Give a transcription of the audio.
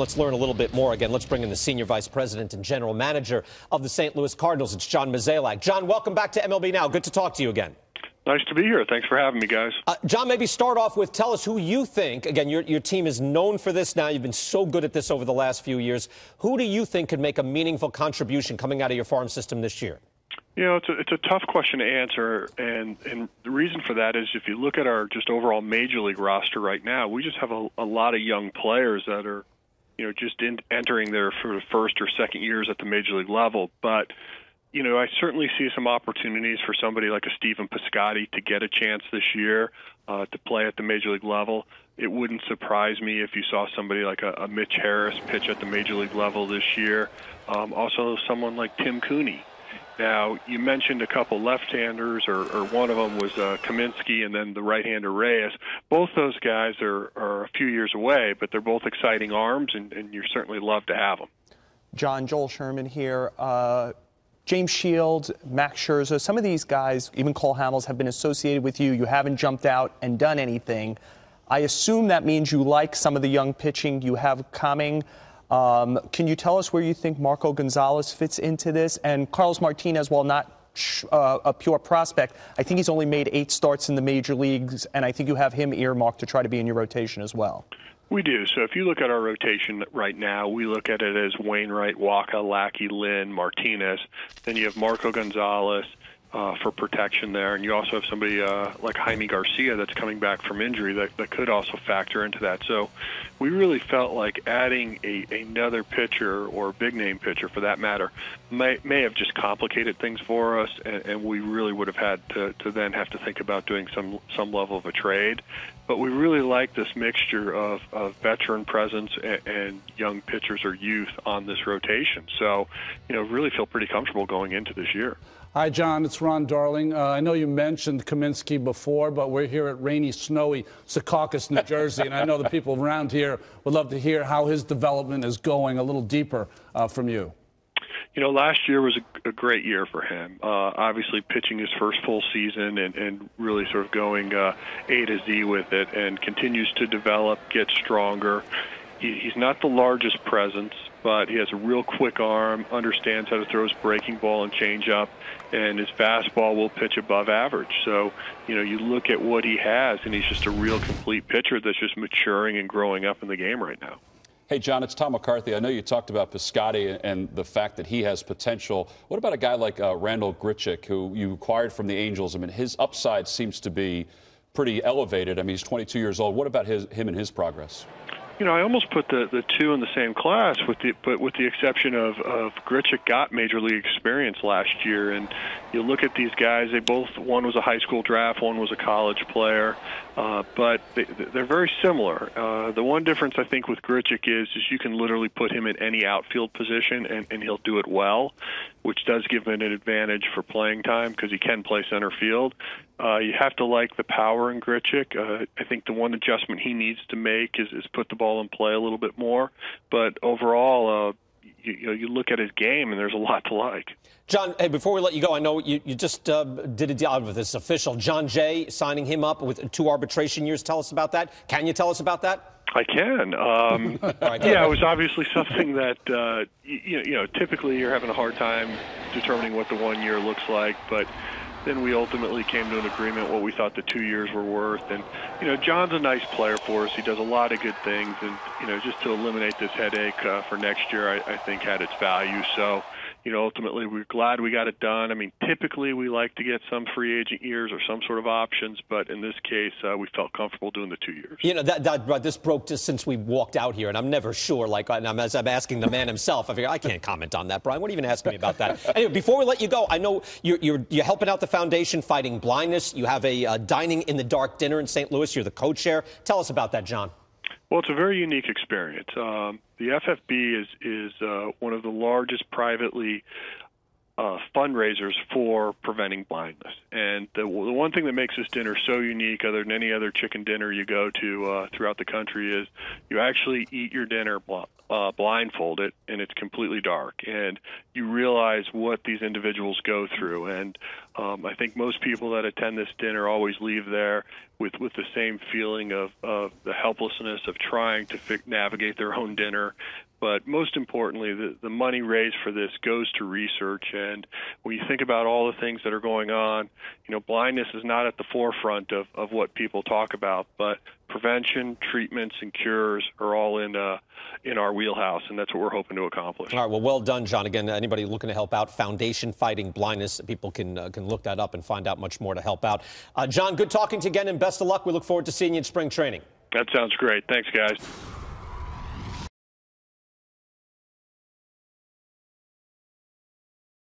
Let's learn a little bit more. Again, let's bring in the Senior Vice President and General Manager of the St. Louis Cardinals. It's John Mozeliak. John, welcome back to MLB Now. Good to talk to you again. Nice to be here. Thanks for having me, guys. John, maybe start off with tell us who you think, again, your team is known for this now. You've been so good at this over the last few years. Who do you think could make a meaningful contribution coming out of your farm system this year? You know, it's a tough question to answer, and the reason for that is if you look at our just overall Major League roster right now, we just have a lot of young players that are, you know, just entering their first or second years at the Major League level. But you know, I certainly see some opportunities for somebody like a Stephen Piscotty to get a chance this year to play at the Major League level. It wouldn't surprise me if you saw somebody like a Mitch Harris pitch at the Major League level this year. Also, someone like Tim Cooney. Now, you mentioned a couple left-handers, or one of them was Kaminsky, and then the right-hander Reyes. Both those guys are a few years away, but they're both exciting arms, and you certainly love to have them. John, Joel Sherman here. James Shields, Max Scherzer, some of these guys, even Cole Hamels, have been associated with you. You haven't jumped out and done anything. I assume that means you like some of the young pitching you have coming. Can you tell us where you think Marco Gonzalez fits into this? And Carlos Martinez, while not a pure prospect, I think he's only made 8 starts in the major leagues, and I think you have him earmarked to try to be in your rotation as well. We do. So if you look at our rotation right now, we look at it as Wainwright, Waka, Lackey, Lynn, Martinez. Then you have Marco Gonzalez for protection there. And you also have somebody like Jaime Garcia that's coming back from injury that could also factor into that. So we really felt like adding another pitcher, or a big-name pitcher for that matter, may have just complicated things for us, and we really would have had to then have to think about doing some level of a trade. But we really like this mixture of veteran presence and young pitchers or youth on this rotation. So, you know, really feel pretty comfortable going into this year. Hi, John. It's Ron Darling. I know you mentioned Kaminsky before, but we're here at rainy, snowy Secaucus, New Jersey, and I know the people around here would love to hear how his development is going a little deeper from you. You know, last year was a great year for him. Obviously, pitching his first full season and really sort of going A to Z with it, and continues to develop, get stronger. He's not the largest presence, but he has a real quick arm, understands how to throw his breaking ball and changeup, and his fastball will pitch above average. So, you know, you look at what he has, and he's just a real complete pitcher that's just maturing and growing up in the game right now. Hey, John, it's Tom McCarthy. I know you talked about Piscotty and the fact that he has potential. What about a guy like Randall Grichuk, who you acquired from the Angels? I mean, his upside seems to be pretty elevated. I mean, he's 22 years old. What about him and his progress? You know, I almost put the two in the same class, with the exception of Grichuk got Major League experience last year. And you look at these guys; one was a high school draft, one was a college player, but they're very similar. The one difference I think with Grichuk is you can literally put him in any outfield position and he'll do it well, which does give him an advantage for playing time because he can play center field. You have to like the power in Grichuk. I think the one adjustment he needs to make is put the ball in play a little bit more. But overall, you look at his game, and there's a lot to like. John, hey, before we let you go, I know you just did a deal with this official. John Jay signing him up with 2 arbitration years. Tell us about that. Can you tell us about that? I can. Yeah, it was obviously something that, you know, typically you're having a hard time determining what the 1 year looks like, but then we ultimately came to an agreement what we thought the 2 years were worth. And, you know, John's a nice player for us. He does a lot of good things. And, you know, just to eliminate this headache for next year, I think had its value. So, you know, ultimately we're glad we got it done. I mean, typically we like to get some free agent years or some sort of options, but in this case, we felt comfortable doing the 2 years. You know, this broke just since we walked out here, and I'm never sure. Like, as I'm asking the man himself, I figure I can't comment on that, Brian. What are you even asking me about that? Anyway, before we let you go, I know you're helping out the foundation fighting blindness. You have a dining in the dark dinner in St. Louis. You're the co-chair. Tell us about that, John. Well, it's a very unique experience. The FFB is one of the largest privately fundraisers for preventing blindness. And the one thing that makes this dinner so unique, other than any other chicken dinner you go to throughout the country, is you actually eat your dinner blindfolded and it's completely dark, and you realize what these individuals go through. And I think most people that attend this dinner always leave there with the same feeling of the helplessness of trying to navigate their own dinner. But most importantly, the money raised for this goes to research. And when you think about all the things that are going on, blindness is not at the forefront of what people talk about, but prevention, treatments, and cures are all in our wheelhouse, and that's what we're hoping to accomplish. All right, well done, John. Again, anybody looking to help out, Foundation Fighting Blindness, people can look that up and find out much more to help out. John, good talking to you again, and best of luck. We look forward to seeing you in spring training. That sounds great. Thanks, guys.